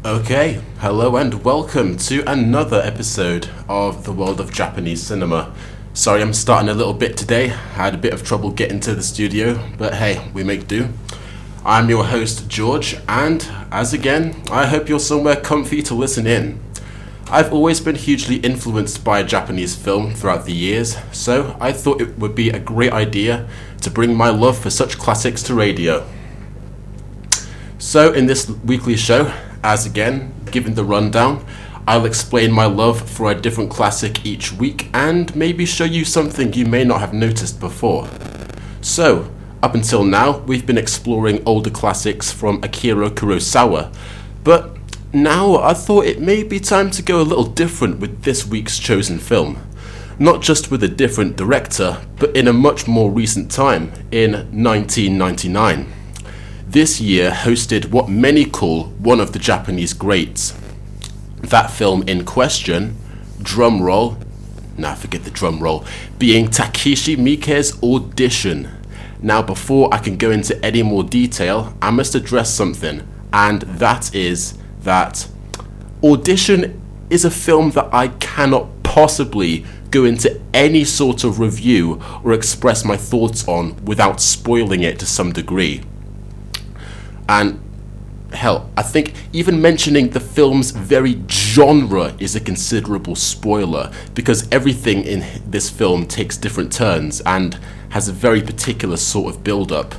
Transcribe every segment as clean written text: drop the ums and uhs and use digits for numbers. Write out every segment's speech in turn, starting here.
Okay, hello and welcome to another episode of The World of Japanese Cinema. Sorry I'm starting a little bit today, had a bit of trouble getting to the studio, but hey, we make do. I'm your host George, and as again, I hope you're somewhere comfy to listen in. I've always been hugely influenced by Japanese film throughout the years, so I thought it would be a great idea to bring my love for such classics to radio. So in this weekly show, as again, given the rundown, I'll explain my love for a different classic each week and maybe show you something you may not have noticed before. So, up until now, we've been exploring older classics from Akira Kurosawa, but now I thought it may be time to go a little different with this week's chosen film. Not just with a different director, but in a much more recent time, in 1999. This year hosted what many call one of the Japanese greats. That film in question, drumroll, forget the drum roll, being Takashi Miike's Audition. Now before I can go into any more detail, I must address something, and that is that Audition is a film that I cannot possibly go into any sort of review or express my thoughts on without spoiling it to some degree. And hell, I think even mentioning the film's very genre is a considerable spoiler, because everything in this film takes different turns and has a very particular sort of build-up.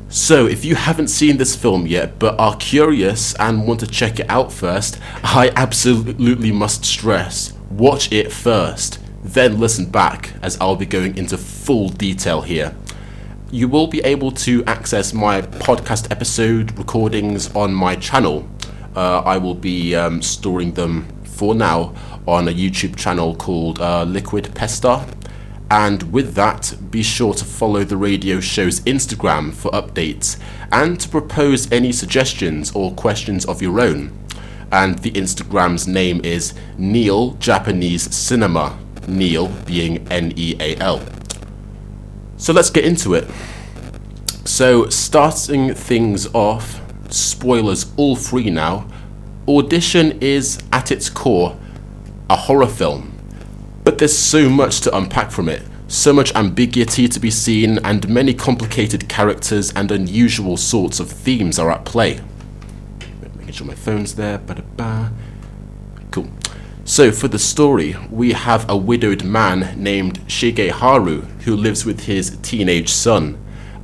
So if you haven't seen this film yet but are curious and want to check it out first, I absolutely must stress, watch it first, then listen back, as I'll be going into full detail here. You will be able to access my podcast episode recordings on my channel. I will be storing them for now on a YouTube channel called Liquid Pestar. And with that, be sure to follow the radio show's Instagram for updates and to propose any suggestions or questions of your own. And the Instagram's name is Neal Japanese Cinema, Neal being Neal. So let's get into it. So starting things off, spoilers all free now, Audition is at its core a horror film. But there's so much to unpack from it, so much ambiguity to be seen, and many complicated characters and unusual sorts of themes are at play. Making sure my phone's there, ba-da-ba. Cool. So for the story, we have a widowed man named Shigeharu who lives with his teenage son.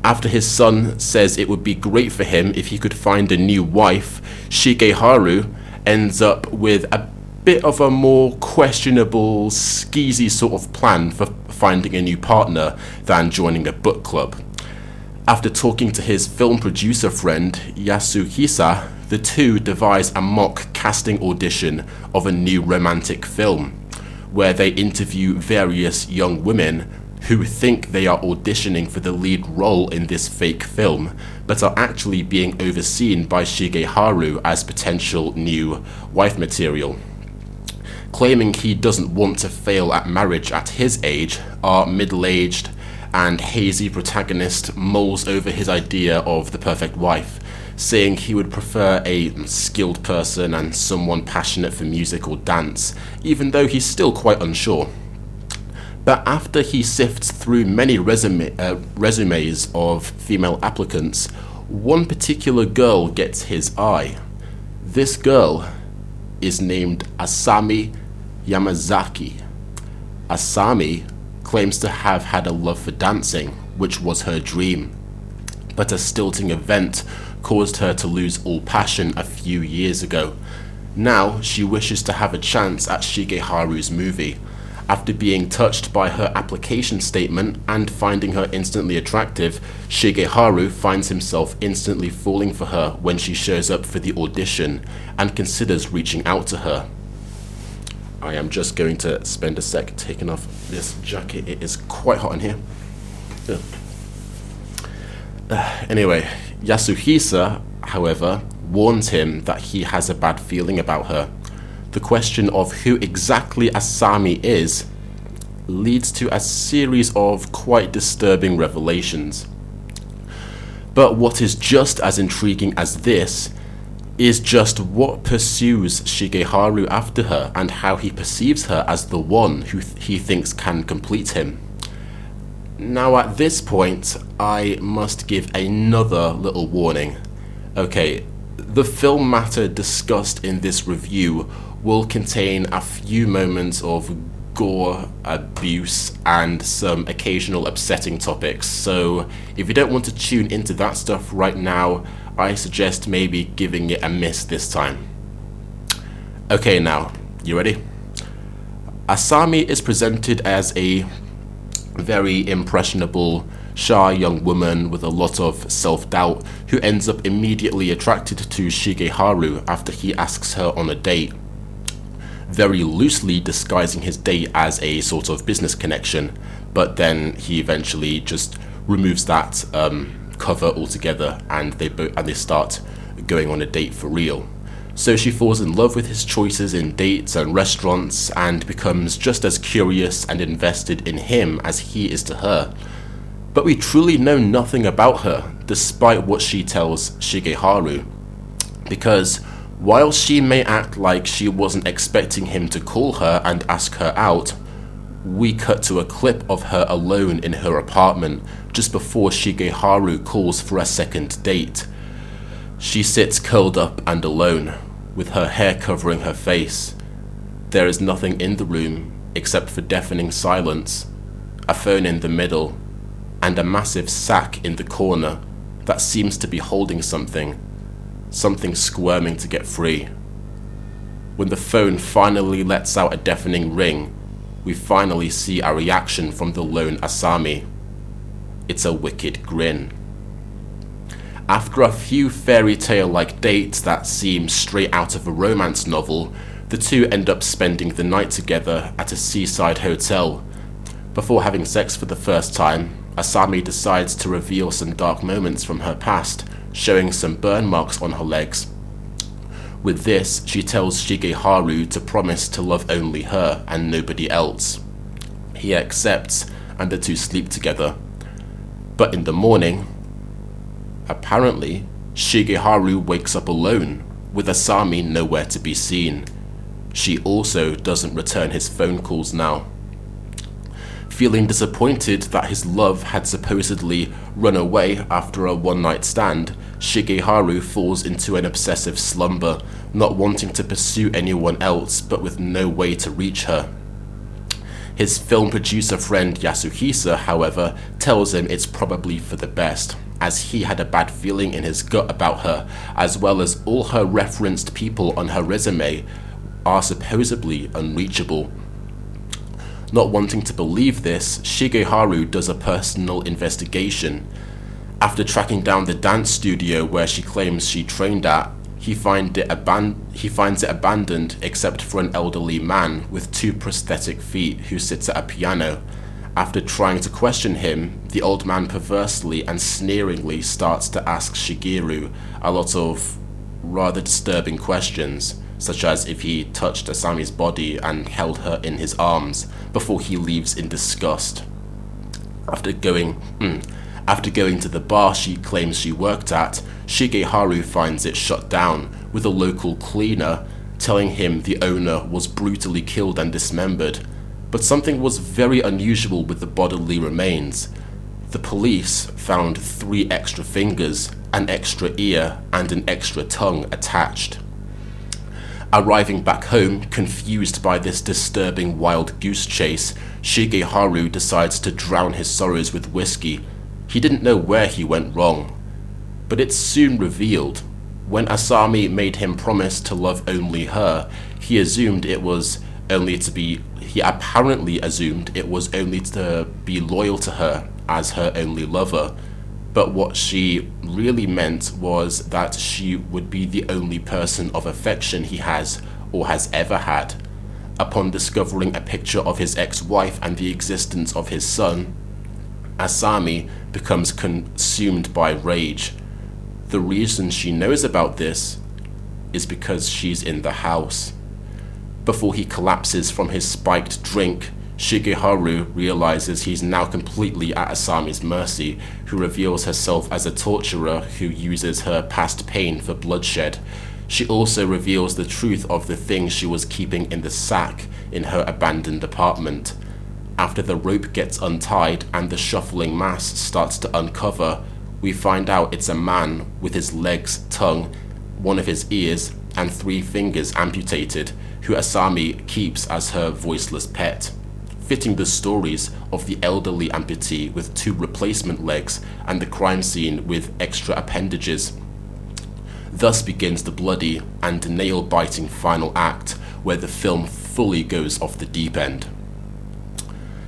After his son says it would be great for him if he could find a new wife, Shigeharu ends up with a bit of a more questionable, skeezy sort of plan for finding a new partner than joining a book club. After talking to his film producer friend, Yasuhisa, the two devise a mock casting audition of a new romantic film, where they interview various young women who think they are auditioning for the lead role in this fake film, but are actually being overseen by Shigeharu as potential new wife material. Claiming he doesn't want to fail at marriage at his age, our middle-aged and hazy protagonist mulls over his idea of the perfect wife, saying he would prefer a skilled person and someone passionate for music or dance, even though he's still quite unsure. But after he sifts through many resumes of female applicants, one particular girl gets his eye. This girl is named Asami Yamazaki. Asami claims to have had a love for dancing, which was her dream, but a stilting event caused her to lose all passion a few years ago. Now she wishes to have a chance at Shigeharu's movie. After being touched by her application statement and finding her instantly attractive, Shigeharu finds himself instantly falling for her when she shows up for the audition and considers reaching out to her. I am just going to spend a sec taking off this jacket. It is quite hot in here. Anyway, Yasuhisa, however, warns him that he has a bad feeling about her. The question of who exactly Asami is leads to a series of quite disturbing revelations. But what is just as intriguing as this is just what pursues Shigeharu after her and how he perceives her as the one who he thinks can complete him. Now at this point, I must give another little warning. Okay, the film matter discussed in this review will contain a few moments of gore, abuse, and some occasional upsetting topics, so if you don't want to tune into that stuff right now, I suggest maybe giving it a miss this time. Okay, now, you ready? Asami is presented as a very impressionable, shy young woman with a lot of self-doubt who ends up immediately attracted to Shigeharu after he asks her on a date, very loosely disguising his date as a sort of business connection, but then he eventually just removes that cover altogether and they start going on a date for real. So she falls in love with his choices in dates and restaurants and becomes just as curious and invested in him as he is to her. But we truly know nothing about her, despite what she tells Shigeharu, because while she may act like she wasn't expecting him to call her and ask her out, we cut to a clip of her alone in her apartment just before Shigeharu calls for a second date. She sits curled up and alone, with her hair covering her face. There is nothing in the room except for deafening silence, a phone in the middle, and a massive sack in the corner that seems to be holding something squirming to get free. When the phone finally lets out a deafening ring, we finally see a reaction from the lone Asami. It's a wicked grin. After a few fairy tale-like dates that seem straight out of a romance novel, the two end up spending the night together at a seaside hotel. Before having sex for the first time, Asami decides to reveal some dark moments from her past, showing some burn marks on her legs. With this, she tells Shigeharu to promise to love only her and nobody else. He accepts, and the two sleep together. But in the morning, apparently, Shigeharu wakes up alone, with Asami nowhere to be seen. She also doesn't return his phone calls now. Feeling disappointed that his love had supposedly run away after a one-night stand, Shigeharu falls into an obsessive slumber, not wanting to pursue anyone else but with no way to reach her. His film producer friend Yasuhisa, however, tells him it's probably for the best, as he had a bad feeling in his gut about her, as well as all her referenced people on her resume are supposedly unreachable. Not wanting to believe this, Shigeharu does a personal investigation. After tracking down the dance studio where she claims she trained at, he finds it abandoned except for an elderly man with two prosthetic feet who sits at a piano. After trying to question him, the old man perversely and sneeringly starts to ask Shigeru a lot of rather disturbing questions, such as if he touched Asami's body and held her in his arms, before he leaves in disgust. After going to the bar she claims she worked at, Shigeharu finds it shut down, with a local cleaner telling him the owner was brutally killed and dismembered. But something was very unusual with the bodily remains. The police found 3 extra fingers, an extra ear, and an extra tongue attached. Arriving back home, confused by this disturbing wild goose chase, Shigeharu decides to drown his sorrows with whiskey. He didn't know where he went wrong. But it's soon revealed. When Asami made him promise to love only her, he apparently assumed it was only to be loyal to her as her only lover. But what she really meant was that she would be the only person of affection he has or has ever had. Upon discovering a picture of his ex-wife and the existence of his son, Asami becomes consumed by rage. The reason she knows about this is because she's in the house. Before he collapses from his spiked drink, Shigeharu realizes he's now completely at Asami's mercy, who reveals herself as a torturer who uses her past pain for bloodshed. she also reveals the truth of the things she was keeping in the sack in her abandoned apartment. After the rope gets untied and the shuffling mass starts to uncover, we find out it's a man with his legs, tongue, one of his ears, and 3 fingers amputated, who Asami keeps as her voiceless pet, fitting the stories of the elderly amputee with 2 replacement legs and the crime scene with extra appendages. Thus begins the bloody and nail-biting final act, where the film fully goes off the deep end.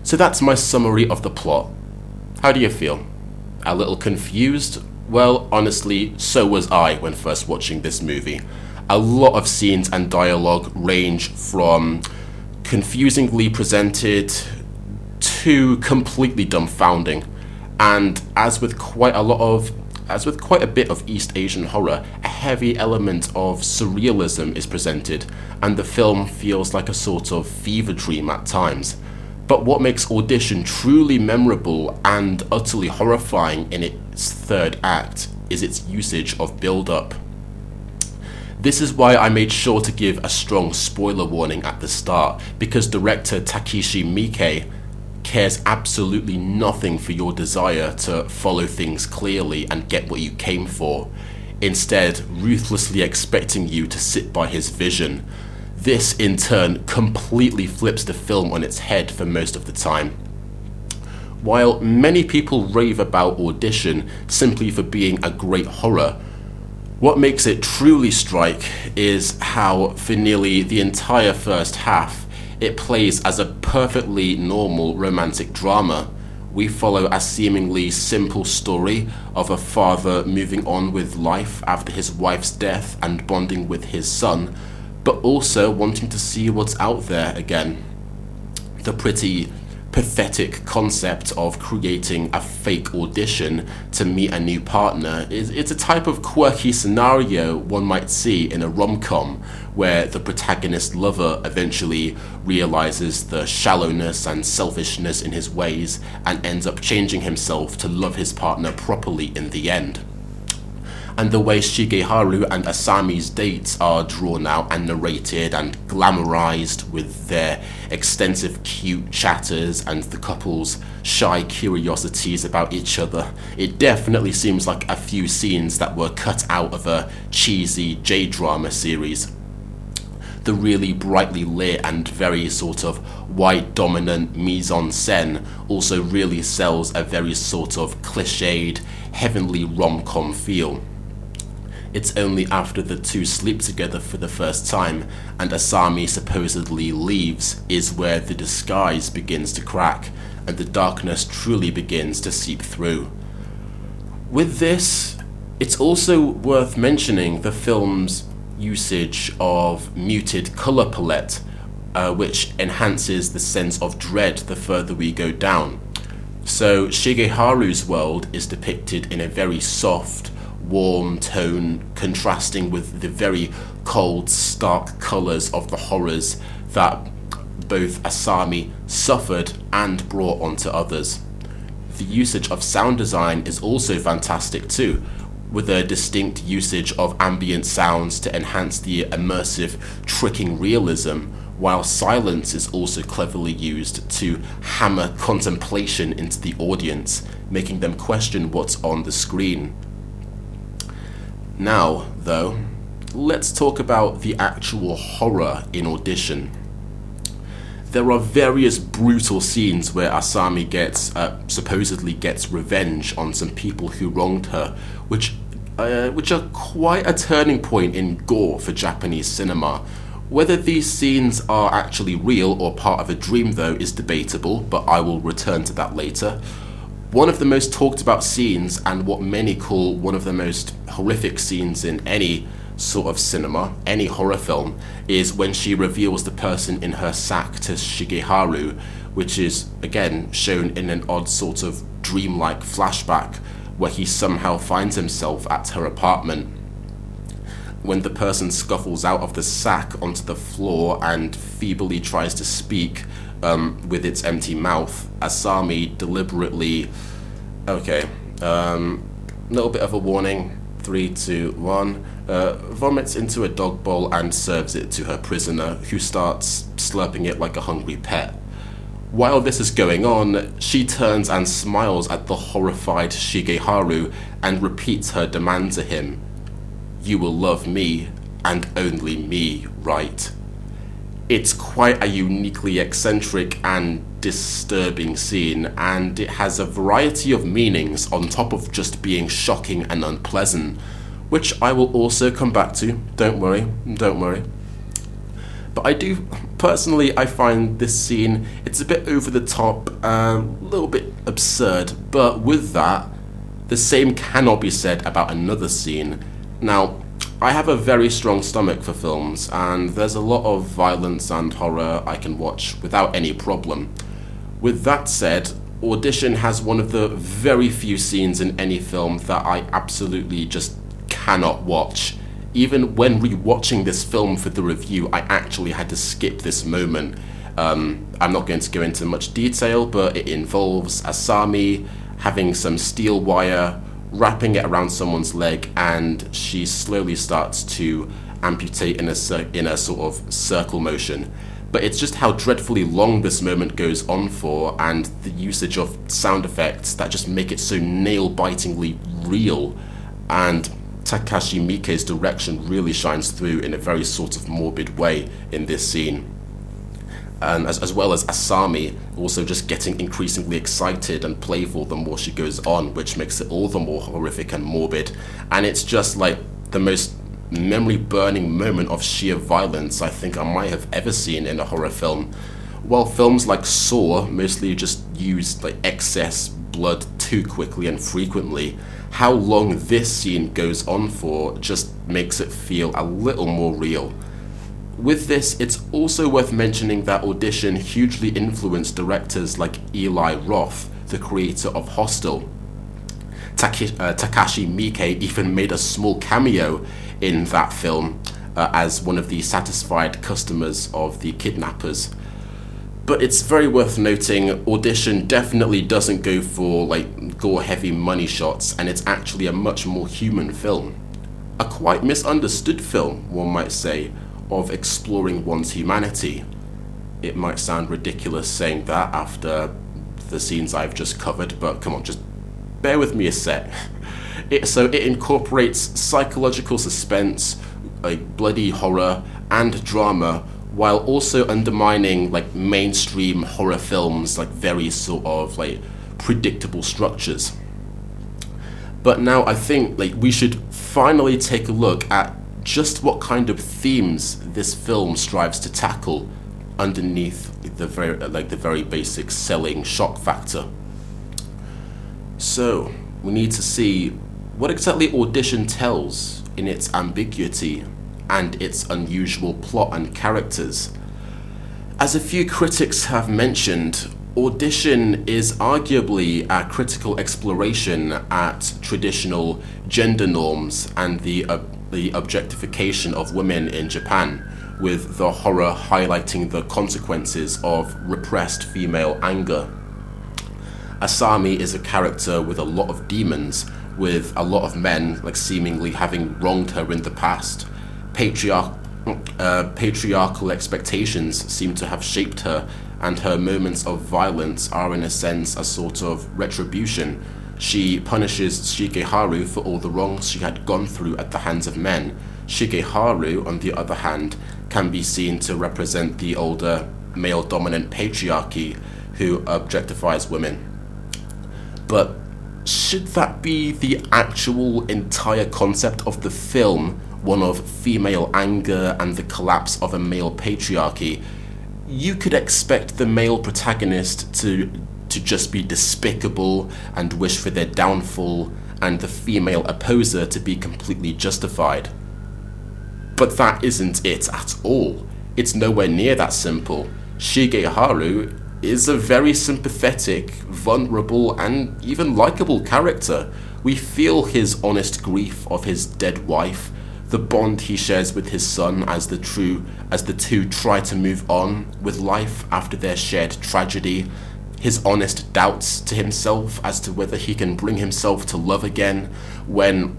So that's my summary of the plot. How do you feel? A little confused? Well, honestly, so was I when first watching this movie. A lot of scenes and dialogue range from confusingly presented to completely dumbfounding. And as with quite a bit of East Asian horror, a heavy element of surrealism is presented, and the film feels like a sort of fever dream at times. But what makes Audition truly memorable and utterly horrifying in its 3rd act is its usage of build-up. This is why I made sure to give a strong spoiler warning at the start, because director Takeshi Miike cares absolutely nothing for your desire to follow things clearly and get what you came for, instead ruthlessly expecting you to sit by his vision. This in turn completely flips the film on its head for most of the time. While many people rave about Audition simply for being a great horror, what makes it truly strike is how for nearly the entire first half it plays as a perfectly normal romantic drama. We follow a seemingly simple story of a father moving on with life after his wife's death and bonding with his son, but also wanting to see what's out there again. The pretty pathetic concept of creating a fake audition to meet a new partner it's a type of quirky scenario one might see in a rom-com, where the protagonist lover eventually realizes the shallowness and selfishness in his ways and ends up changing himself to love his partner properly in the end. And the way Shigeharu and Asami's dates are drawn out and narrated and glamorized with their extensive cute chatters and the couple's shy curiosities about each other, it definitely seems like a few scenes that were cut out of a cheesy J-drama series. The really brightly lit and very sort of white dominant mise-en-scène also really sells a very sort of cliched, heavenly rom-com feel. It's only after the 2 sleep together for the first time and Asami supposedly leaves is where the disguise begins to crack and the darkness truly begins to seep through. With this, it's also worth mentioning the film's usage of muted color palette, which enhances the sense of dread the further we go down. So Shigeharu's world is depicted in a very soft, warm tone, contrasting with the very cold, stark colors of the horrors that both Asami suffered and brought onto others. The usage of sound design is also fantastic too, with a distinct usage of ambient sounds to enhance the immersive, tricking realism, while silence is also cleverly used to hammer contemplation into the audience, making them question what's on the screen. Now, though, let's talk about the actual horror in Audition. There are various brutal scenes where Asami supposedly gets revenge on some people who wronged her, which are quite a turning point in gore for Japanese cinema. Whether these scenes are actually real or part of a dream, though, is debatable, but I will return to that later. One of the most talked about scenes, and what many call one of the most horrific scenes in any sort of cinema, any horror film, is when she reveals the person in her sack to Shigeharu, which is, again, shown in an odd sort of dreamlike flashback, where he somehow finds himself at her apartment. When the person scuffles out of the sack onto the floor and feebly tries to speak with its empty mouth, Asami deliberately... little bit of a warning. 3, 2, 1, vomits into a dog bowl and serves it to her prisoner, who starts slurping it like a hungry pet. While this is going on, she turns and smiles at the horrified Shigeharu and repeats her demand to him. You will love me, and only me, right? It's quite a uniquely eccentric and disturbing scene, and it has a variety of meanings on top of just being shocking and unpleasant, which I will also come back to, don't worry. But I find this scene, it's a bit over the top, a little bit absurd, but with that, the same cannot be said about another scene. Now, I have a very strong stomach for films, and there's a lot of violence and horror I can watch without any problem. With that said, Audition has one of the very few scenes in any film that I absolutely just cannot watch. Even when rewatching this film for the review, I actually had to skip this moment. I'm not going to go into much detail, but it involves Asami having some steel wire, wrapping it around someone's leg, and she slowly starts to amputate in a sort of circle motion. But it's just how dreadfully long this moment goes on for, and the usage of sound effects that just make it so nail-bitingly real. And Takashi Miike's direction really shines through in a very sort of morbid way in this scene. And as well as Asami also just getting increasingly excited and playful the more she goes on, which makes it all the more horrific and morbid. And it's just like the most memory-burning moment of sheer violence I think I might have ever seen in a horror film. While films like Saw mostly just use like excess blood too quickly and frequently, how long this scene goes on for just makes it feel a little more real. With this, it's also worth mentioning that Audition hugely influenced directors like Eli Roth, the creator of Hostel. Takashi Miike even made a small cameo in that film as one of the satisfied customers of the kidnappers. But it's very worth noting, Audition definitely doesn't go for like gore-heavy money shots, and it's actually a much more human film. A quite misunderstood film, one might say, of exploring one's humanity. It might sound ridiculous saying that after the scenes I've just covered, but come on, just bear with me a sec. It incorporates psychological suspense, like bloody horror, and drama, while also undermining like mainstream horror films, like very sort of like predictable structures. But now I think like we should finally take a look at just what kind of themes this film strives to tackle underneath the very basic selling shock factor. So we need to see what exactly Audition tells in its ambiguity and its unusual plot and characters. As a few critics have mentioned, Audition is arguably a critical exploration at traditional gender norms and the objectification of women in Japan, with the horror highlighting the consequences of repressed female anger. Asami is a character with a lot of demons, with a lot of men like seemingly having wronged her in the past. Patriarchal expectations seem to have shaped her, and her moments of violence are in a sense a sort of retribution. She punishes Shigeharu for all the wrongs she had gone through at the hands of men. Shigeharu, on the other hand, can be seen to represent the older male-dominant patriarchy who objectifies women. But should that be the actual entire concept of the film, one of female anger and the collapse of a male patriarchy? You could expect the male protagonist to just be despicable and wish for their downfall, and the female opposer to be completely justified. But that isn't it at all. It's nowhere near that simple. Shigeharu is a very sympathetic, vulnerable, and even likable character. We feel his honest grief of his dead wife, the bond he shares with his son as the two try to move on with life after their shared tragedy, his honest doubts to himself as to whether he can bring himself to love again when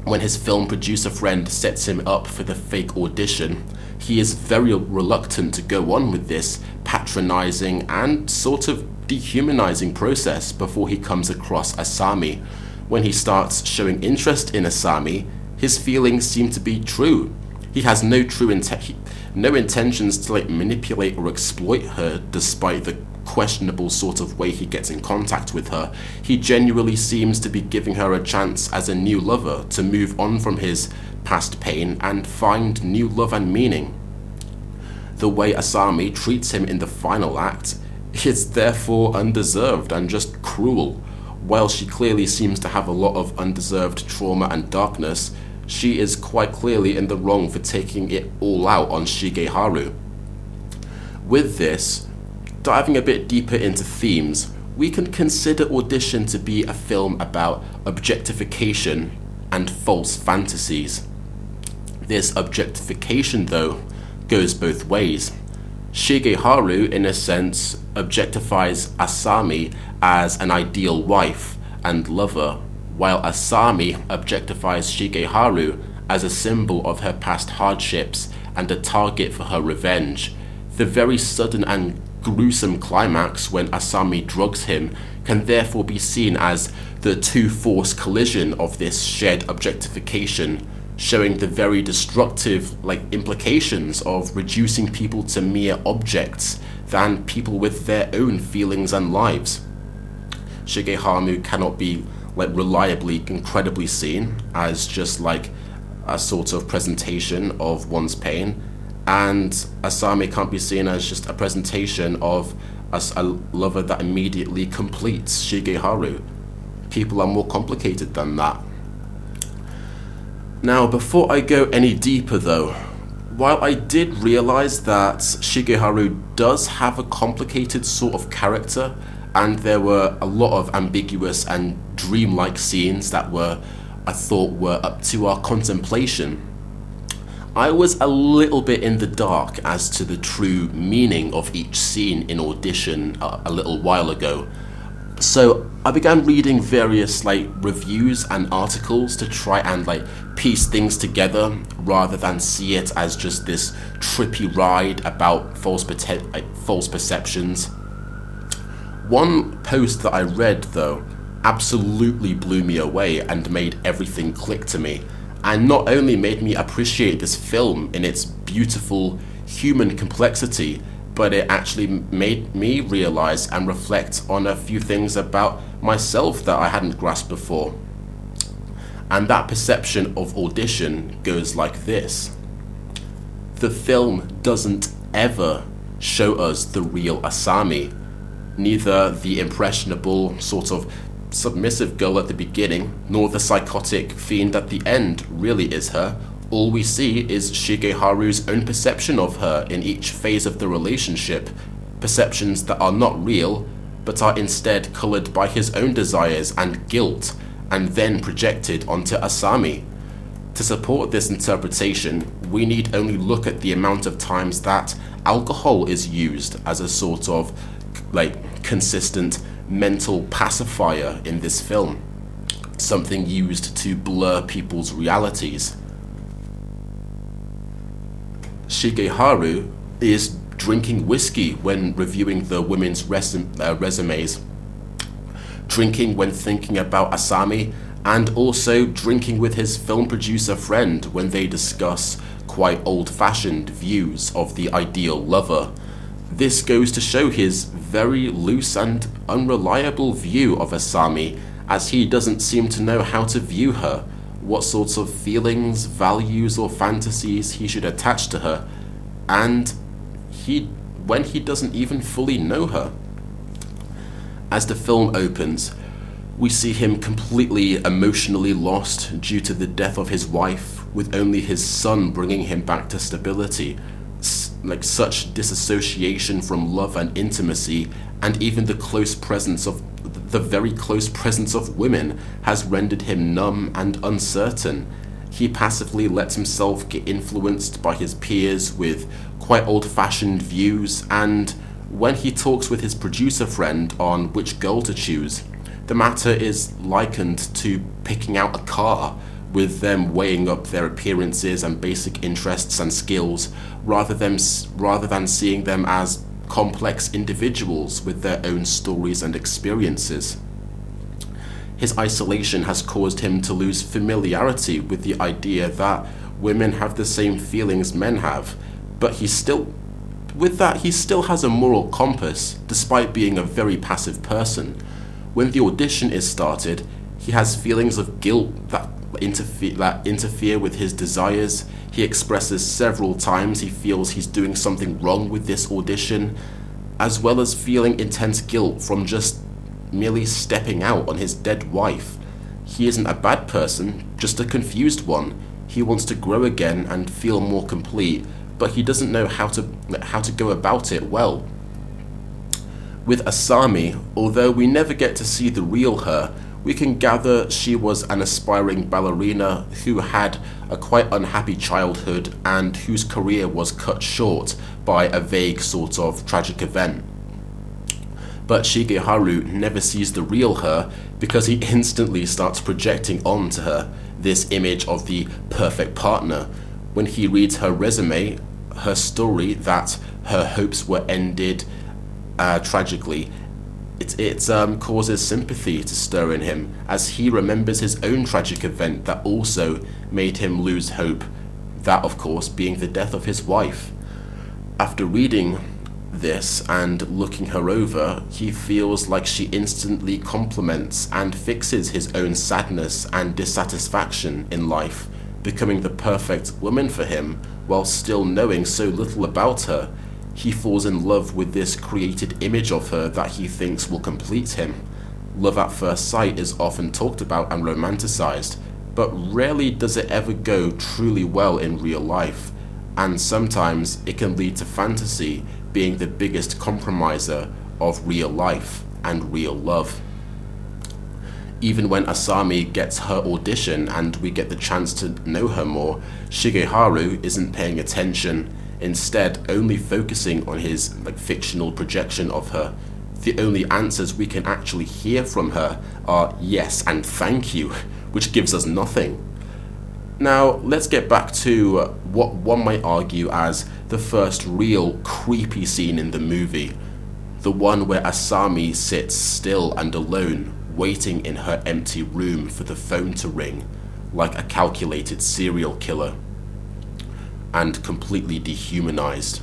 when his film producer friend sets him up for the fake audition, he is very reluctant to go on with this patronizing and sort of dehumanizing process before he comes across Asami. When he starts showing interest in Asami, his feelings seem to be true. He has no intentions to manipulate or exploit her, despite the questionable sort of way he gets in contact with her. He genuinely seems to be giving her a chance as a new lover to move on from his past pain and find new love and meaning. The way Asami treats him in the final act is therefore undeserved and just cruel. While she clearly seems to have a lot of undeserved trauma and darkness, she is quite clearly in the wrong for taking it all out on Shigeharu. With this, diving a bit deeper into themes, we can consider Audition to be a film about objectification and false fantasies. This objectification, though, goes both ways. Shigeharu, in a sense, objectifies Asami as an ideal wife and lover, while Asami objectifies Shigeharu as a symbol of her past hardships and a target for her revenge. The very sudden and gruesome climax when Asami drugs him can therefore be seen as the two-force collision of this shared objectification, showing the very destructive implications of reducing people to mere objects than people with their own feelings and lives. Shigeharu cannot be reliably, incredibly seen as just a sort of presentation of one's pain, and Asami can't be seen as just a presentation of a lover that immediately completes Shigeharu. People are more complicated than that. Now, before I go any deeper though, while I did realize that Shigeharu does have a complicated sort of character, and there were a lot of ambiguous and dreamlike scenes that I thought were up to our contemplation, I was a little bit in the dark as to the true meaning of each scene in Audition a little while ago. So I began reading various reviews and articles to try and piece things together, rather than see it as just this trippy ride about false perceptions. One post that I read, though, absolutely blew me away and made everything click to me, and not only made me appreciate this film in its beautiful human complexity, but it actually made me realize and reflect on a few things about myself that I hadn't grasped before. And that perception of Audition goes like this. The film doesn't ever show us the real Asami. Neither the impressionable, sort of submissive girl at the beginning, nor the psychotic fiend at the end really is her. All we see is Shigeharu's own perception of her in each phase of the relationship, perceptions that are not real, but are instead colored by his own desires and guilt, and then projected onto Asami. To support this interpretation, we need only look at the amount of times that alcohol is used as a sort of consistent mental pacifier in this film, something used to blur people's realities. Shigeharu is drinking whiskey when reviewing the women's resumes, drinking when thinking about Asami, and also drinking with his film producer friend when they discuss quite old-fashioned views of the ideal lover. This goes to show his very loose and unreliable view of Asami, as he doesn't seem to know how to view her, what sorts of feelings, values, or fantasies he should attach to her, and when he doesn't even fully know her. As the film opens, we see him completely emotionally lost due to the death of his wife, with only his son bringing him back to stability. Such disassociation from love and intimacy, and even the very close presence of women, has rendered him numb and uncertain. He passively lets himself get influenced by his peers with quite old-fashioned views, and when he talks with his producer friend on which girl to choose, the matter is likened to picking out a car, with them weighing up their appearances and basic interests and skills rather than seeing them as complex individuals with their own stories and experiences. His isolation has caused him to lose familiarity with the idea that women have the same feelings men have, but he still has a moral compass despite being a very passive person. When the audition is started, he has feelings of guilt that interfere with his desires. He expresses several times he feels he's doing something wrong with this audition, as well as feeling intense guilt from just merely stepping out on his dead wife. He isn't a bad person, just a confused one. He wants to grow again and feel more complete, but he doesn't know how to go about it well. With Asami, although we never get to see the real her, we can gather she was an aspiring ballerina who had a quite unhappy childhood and whose career was cut short by a vague sort of tragic event. But Shigeharu never sees the real her because he instantly starts projecting onto her this image of the perfect partner. When he reads her resume, her story that her hopes were ended tragically, it causes sympathy to stir in him as he remembers his own tragic event that also made him lose hope, that of course being the death of his wife. After reading this and looking her over, he feels like she instantly complements and fixes his own sadness and dissatisfaction in life, becoming the perfect woman for him while still knowing so little about her. He falls in love with this created image of her that he thinks will complete him. Love at first sight is often talked about and romanticized, but rarely does it ever go truly well in real life, and sometimes it can lead to fantasy being the biggest compromiser of real life and real love. Even when Asami gets her audition and we get the chance to know her more, Shigeharu isn't paying attention, instead only focusing on his fictional projection of her. The only answers we can actually hear from her are yes and thank you, which gives us nothing. Now, let's get back to what one might argue as the first real creepy scene in the movie. The one where Asami sits still and alone, waiting in her empty room for the phone to ring, like a calculated serial killer, and completely dehumanized.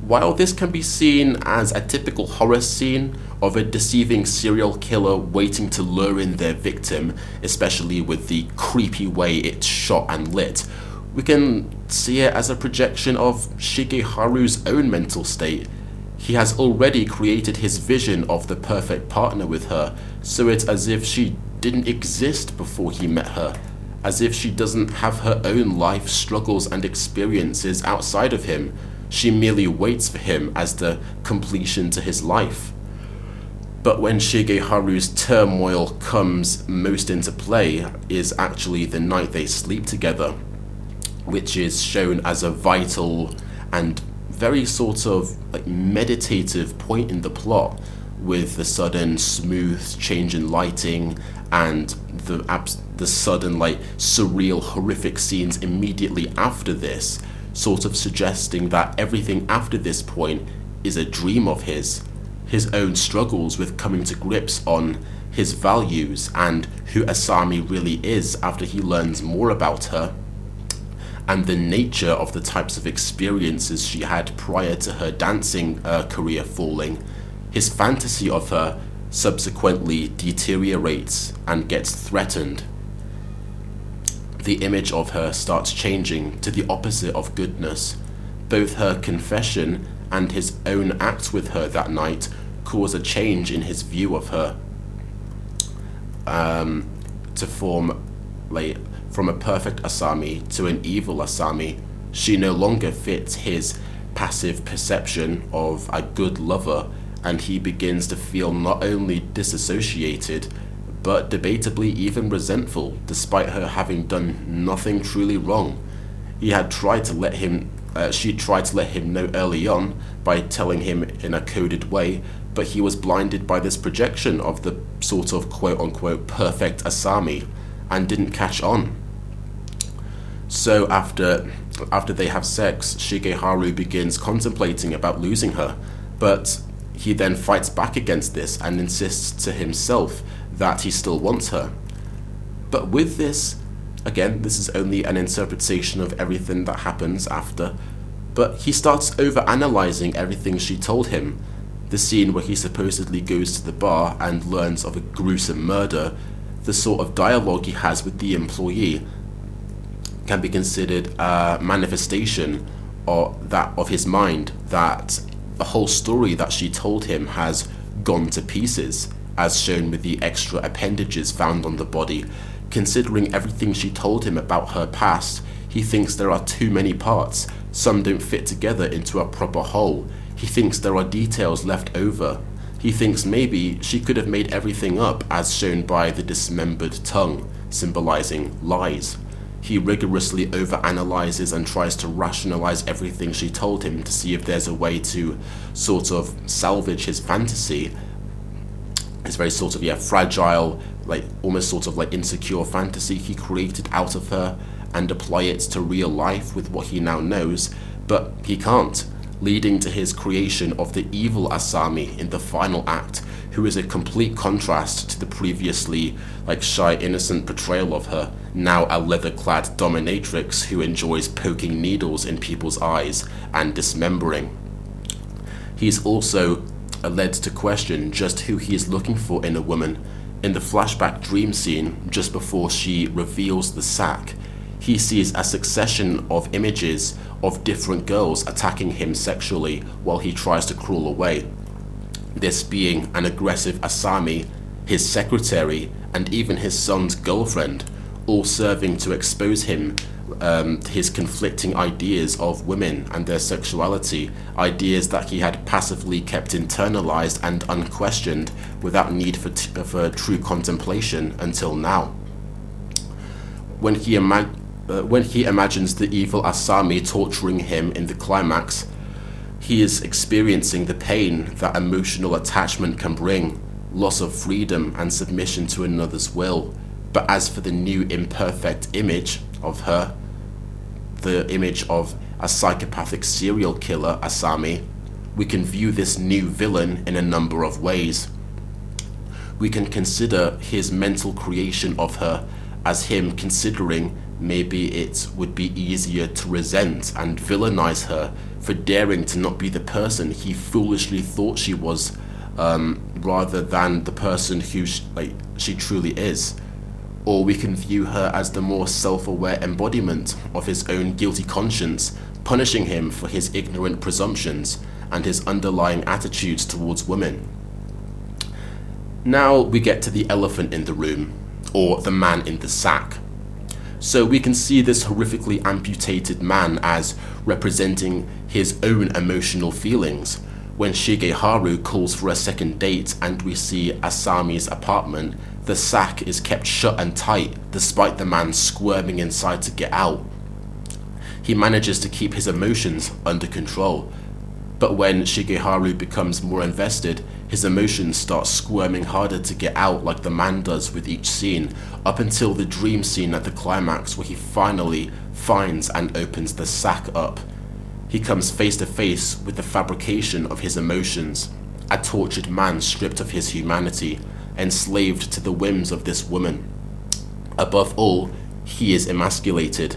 While this can be seen as a typical horror scene of a deceiving serial killer waiting to lure in their victim, especially with the creepy way it's shot and lit, we can see it as a projection of Shigeharu's own mental state. He has already created his vision of the perfect partner with her, so it's as if she didn't exist before he met her, as if she doesn't have her own life struggles and experiences outside of him. She merely waits for him as the completion to his life. But when Shigeharu's turmoil comes most into play is actually the night they sleep together, which is shown as a vital and very sort of meditative point in the plot, with the sudden smooth change in lighting and the sudden surreal horrific scenes immediately after this, sort of suggesting that everything after this point is a dream of his own struggles with coming to grips on his values and who Asami really is after he learns more about her, and the nature of the types of experiences she had prior to her dancing career falling. His fantasy of her subsequently deteriorates and gets threatened. The image of her starts changing to the opposite of goodness. Both her confession and his own acts with her that night cause a change in his view of her, to form from a perfect Asami to an evil Asami. She no longer fits his passive perception of a good lover, and he begins to feel not only disassociated, but debatably even resentful, despite her having done nothing truly wrong. She tried to let him know early on by telling him in a coded way, but he was blinded by this projection of the sort of quote-unquote perfect Asami and didn't catch on. So after they have sex, Shigeharu begins contemplating about losing her, but he then fights back against this and insists to himself that he still wants her. But with this, again, this is only an interpretation of everything that happens after, but he starts over-analyzing everything she told him. The scene where he supposedly goes to the bar and learns of a gruesome murder, the sort of dialogue he has with the employee, can be considered a manifestation of his mind, that the whole story that she told him has gone to pieces, as shown with the extra appendages found on the body. Considering everything she told him about her past, he thinks there are too many parts, some don't fit together into a proper whole. He thinks there are details left over. He thinks maybe she could have made everything up, as shown by the dismembered tongue, symbolizing lies. He rigorously overanalyzes and tries to rationalize everything she told him to see if there's a way to sort of salvage his fantasy. It's very sort of, fragile, like almost sort of like insecure fantasy he created out of her, and apply it to real life with what he now knows, but he can't, leading to his creation of the evil Asami in the final act, who is a complete contrast to the previously shy, innocent portrayal of her, now a leather-clad dominatrix who enjoys poking needles in people's eyes and dismembering. He's also led to question just who he is looking for in a woman. In the flashback dream scene, just before she reveals the sack, he sees a succession of images of different girls attacking him sexually while he tries to crawl away. This being an aggressive Asami, his secretary, and even his son's girlfriend, all serving to expose him his conflicting ideas of women and their sexuality, ideas that he had passively kept internalized and unquestioned without need for true contemplation until now. When he imagines the evil Asami torturing him in the climax, he is experiencing the pain that emotional attachment can bring, loss of freedom and submission to another's will. But as for the new imperfect image of her, the image of a psychopathic serial killer Asami, we can view this new villain in a number of ways. We can consider his mental creation of her as him considering maybe it would be easier to resent and villainize her for daring to not be the person he foolishly thought she was, rather than the person who she truly is. Or we can view her as the more self-aware embodiment of his own guilty conscience, punishing him for his ignorant presumptions and his underlying attitudes towards women. Now we get to the elephant in the room, or the man in the sack. So we can see this horrifically amputated man as representing his own emotional feelings. When Shigeharu calls for a second date and we see Asami's apartment, the sack is kept shut and tight despite the man squirming inside to get out. He manages to keep his emotions under control, but when Shigeharu becomes more invested, his emotions start squirming harder to get out like the man does with each scene, up until the dream scene at the climax where he finally finds and opens the sack up. He comes face to face with the fabrication of his emotions, a tortured man stripped of his humanity, enslaved to the whims of this woman. Above all, he is emasculated.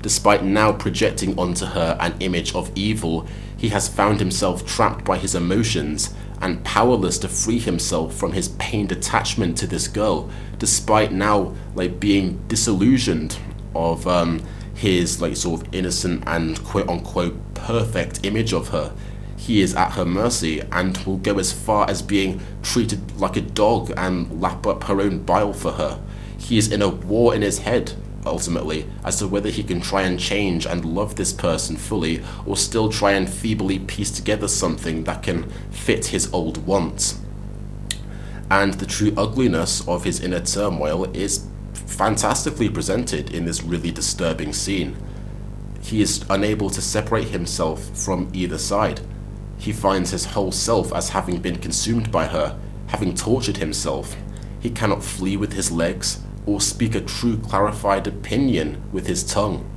Despite now projecting onto her an image of evil, he has found himself trapped by his emotions and powerless to free himself from his pained attachment to this girl, despite now being disillusioned of his sort of innocent and quote-unquote perfect image of her. He is at her mercy and will go as far as being treated like a dog and lap up her own bile for her. He is in a war in his head, ultimately, as to whether he can try and change and love this person fully, or still try and feebly piece together something that can fit his old wants. And the true ugliness of his inner turmoil is fantastically presented in this really disturbing scene. He is unable to separate himself from either side. He finds his whole self as having been consumed by her, having tortured himself. He cannot flee with his legs or speak a true clarified opinion with his tongue.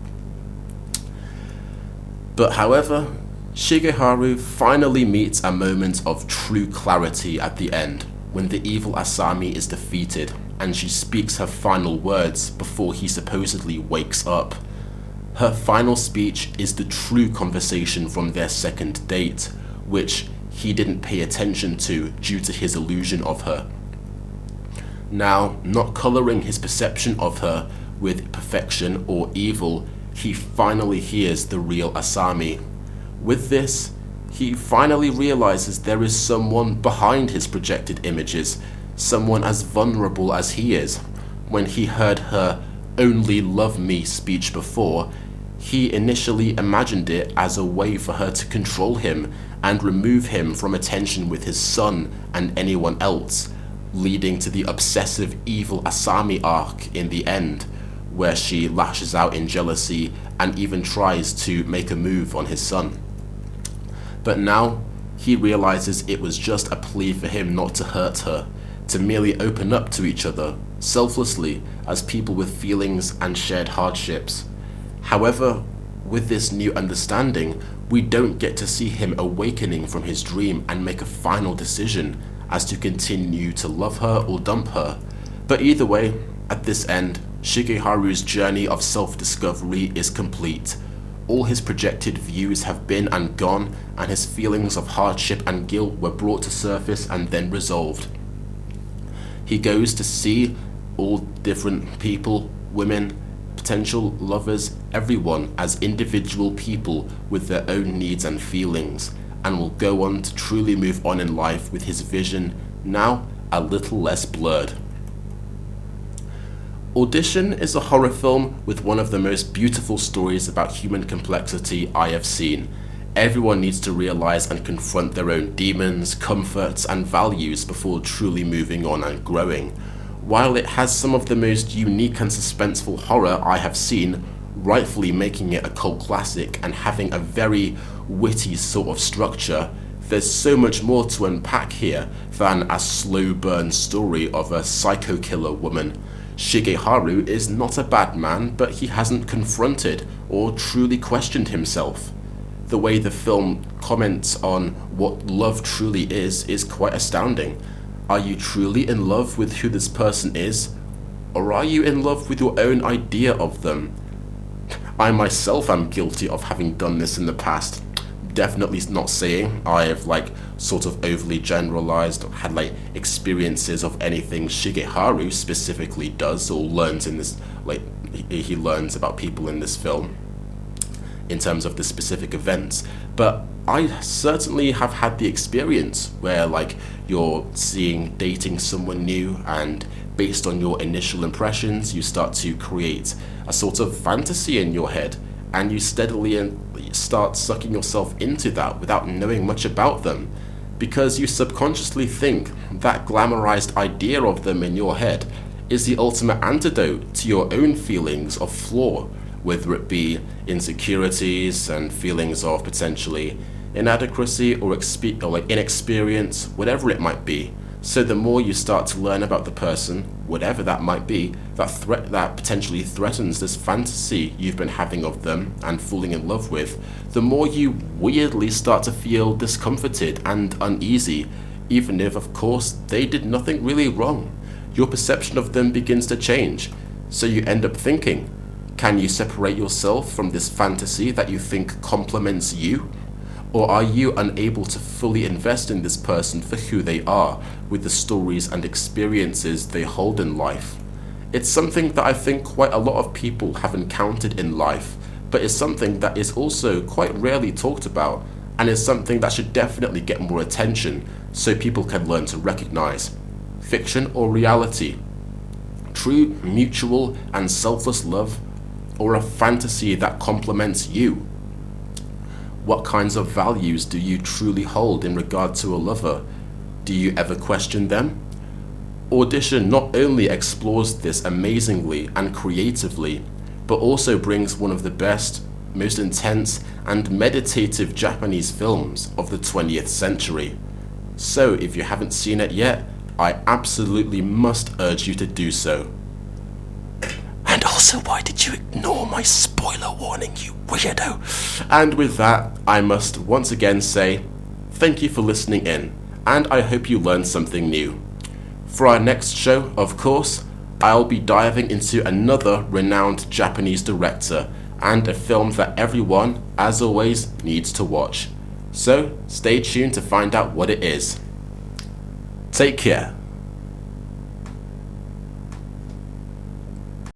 But however, Shigeharu finally meets a moment of true clarity at the end, when the evil Asami is defeated and she speaks her final words before he supposedly wakes up. Her final speech is the true conversation from their second date, which he didn't pay attention to due to his illusion of her. Now, not colouring his perception of her with perfection or evil, he finally hears the real Asami. With this, he finally realizes there is someone behind his projected images, someone as vulnerable as he is. When he heard her "only love me" speech before, he initially imagined it as a way for her to control him and remove him from attention with his son and anyone else, leading to the obsessive evil Asami arc in the end, where she lashes out in jealousy and even tries to make a move on his son. But now, he realizes it was just a plea for him not to hurt her, to merely open up to each other, selflessly, as people with feelings and shared hardships. However, with this new understanding, we don't get to see him awakening from his dream and make a final decision as to continue to love her or dump her. But either way, at this end, Shigeharu's journey of self-discovery is complete. All his projected views have been and gone, and his feelings of hardship and guilt were brought to surface and then resolved. He goes to see all different people, women, potential lovers, everyone as individual people with their own needs and feelings, and will go on to truly move on in life with his vision now a little less blurred. Audition is a horror film with one of the most beautiful stories about human complexity I have seen. Everyone needs to realize and confront their own demons, comforts, and values before truly moving on and growing. While it has some of the most unique and suspenseful horror I have seen, rightfully making it a cult classic and having a very witty sort of structure, there's so much more to unpack here than a slow burn story of a psycho killer woman. Shigeharu is not a bad man, but he hasn't confronted or truly questioned himself. The way the film comments on what love truly is quite astounding. Are you truly in love with who this person is? Or are you in love with your own idea of them? I myself am guilty of having done this in the past. Definitely not saying I have sort of overly generalized or had experiences of anything Shigeharu specifically does or learns in this, he learns about people in this film in terms of the specific events. But I certainly have had the experience where you're dating someone new, and based on your initial impressions you start to create a sort of fantasy in your head, and you steadily start sucking yourself into that without knowing much about them, because you subconsciously think that glamorized idea of them in your head is the ultimate antidote to your own feelings of flaw, whether it be insecurities and feelings of potentially inadequacy or inexperience, whatever it might be. So the more you start to learn about the person, whatever that might be, that potentially threatens this fantasy you've been having of them and falling in love with, the more you weirdly start to feel discomforted and uneasy, even if, of course, they did nothing really wrong. Your perception of them begins to change, so you end up thinking, can you separate yourself from this fantasy that you think complements you? Or are you unable to fully invest in this person for who they are, with the stories and experiences they hold in life? It's something that I think quite a lot of people have encountered in life, but it's something that is also quite rarely talked about, and is something that should definitely get more attention so people can learn to recognize. Fiction or reality? True, mutual, and selfless love, or a fantasy that complements you? What kinds of values do you truly hold in regard to a lover? Do you ever question them? Audition not only explores this amazingly and creatively, but also brings one of the best, most intense, and meditative Japanese films of the 20th century. So if you haven't seen it yet, I absolutely must urge you to do so. And also Also, why did you ignore my spoiler warning, you weirdo? And with that, I must once again say, thank you for listening in, and I hope you learned something new. For our next show, of course, I'll be diving into another renowned Japanese director and a film that everyone, as always, needs to watch. So, stay tuned to find out what it is. Take care.